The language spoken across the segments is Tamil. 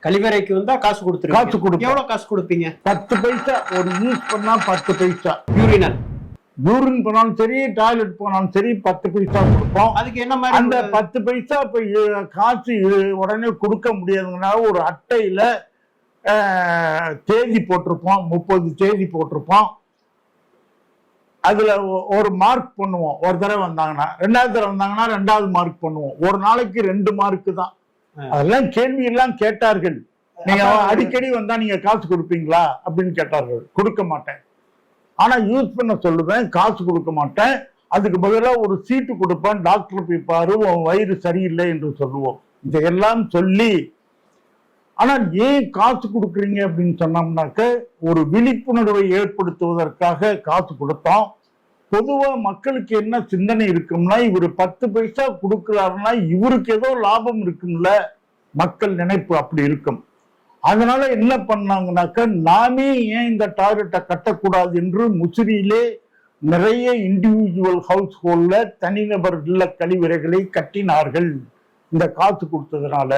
கழிவறைக்கு வந்தா காசு கொடுத்துருவீங்க. காசு கொடுப்போம். எவ்வளவு காசு கொடுப்பீங்க? 10 பைசா. ஒரு யூஸ் பண்ணா 10 பைசா. யூரினல் யூரின் போனாலும் சரி, டாய்லெட் போனாலும் சரி 10 பைசா கொடுப்போம். அதுக்கு என்ன மாதிரி? அந்த 10 பைசா இப்ப காசு உடனே கொடுக்க முடியாதுங்கனால ஒரு அட்டையில தேதி போட்டிருப்போம், 30 தேதி போட்டிருப்போம். அதுல ஒரு மார்க் பண்ணுவோம். ஒரு தடவை வந்தாங்கன்னா, 2வது தடவை வந்தாங்கன்னா 2வது மார்க் பண்ணுவோம். ஒரு நாளைக்கு 2 மார்க் தான். அதெல்லாம் கேள்வி எல்லாம் கேட்டார்கள். நீங்க அடிக்கடி வந்தா நீங்க காசு கொடுப்பீங்களா அப்படின்னு கேட்டார்கள். கொடுக்க மாட்டேன். ஆனா யூஸ் பண்ண சொல்லுவேன், காசு கொடுக்க மாட்டேன். அதுக்கு பதிலாக ஒரு சீட்டு கொடுப்பேன், டாக்டர் போய் பாரு, உன் வயிறு சரியில்லை என்று சொல்லுவோம். இதையெல்லாம் சொல்லி, ஆனால் ஏன் காசு கொடுக்குறீங்க அப்படின்னு சொன்னோம்னாக்க ஒரு விழிப்புணர்வை ஏற்படுத்துவதற்காக காசு கொடுத்தோம். பொதுவா மக்களுக்கு என்ன சிந்தனை இருக்கும்னா, இவர் 10 பைசா கொடுக்கிறாருன்னா இவருக்கு ஏதோ லாபம் இருக்கும்ல, மக்கள் நினைப்பு அப்படி இருக்கும். அதனால என்ன பண்ணாங்கன்னாக்க, நாமே ஏன் இந்த டாய்லெட்டை கட்டக்கூடாது என்று முசிறியிலே நிறைய இண்டிவிஜுவல் ஹவுஸ் ஹோல்ட்ல தனிநபர் இல்ல கழிவறைகளை கட்டினார்கள் இந்த காசு கொடுத்ததுனால.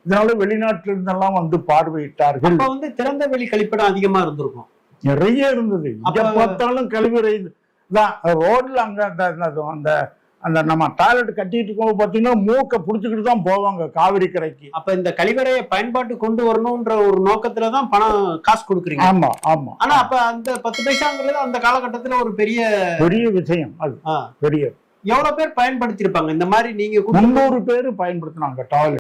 இதனால வெளிநாட்டில இருந்தெல்லாம் வந்து பார்வையிட்டார்கள். திறந்த வெளி கழிப்பிடம் அதிகமா இருந்திருக்கும். நிறைய இருந்தது. இங்க பார்த்தாலும் கழிவறை தான். ரோட்ல அங்க அந்த அந்த நம்ம டாய்லெட் கட்டிட்டு இருக்கும் பாத்தீங்கன்னா மூக்க புடிச்சுக்கிட்டு தான் போவாங்க காவிரி கரைக்கு. அப்ப இந்த கழிவறையை பயன்பாட்டு கொண்டு வரணும்ன்ற ஒரு நோக்கத்துலதான் பணம் காசு கொடுக்குறீங்க. ஆமா ஆமா. ஆனா அப்ப அந்த 10 பைசாங்கிறது அந்த காலகட்டத்துல ஒரு பெரிய விஷயம். அது பெரிய. எவ்வளவு பேர் பயன்படுத்தி இருப்பாங்க இந்த மாதிரி? நீங்க 300 பேர் பயன்படுத்தினாங்க டாய்லெட்.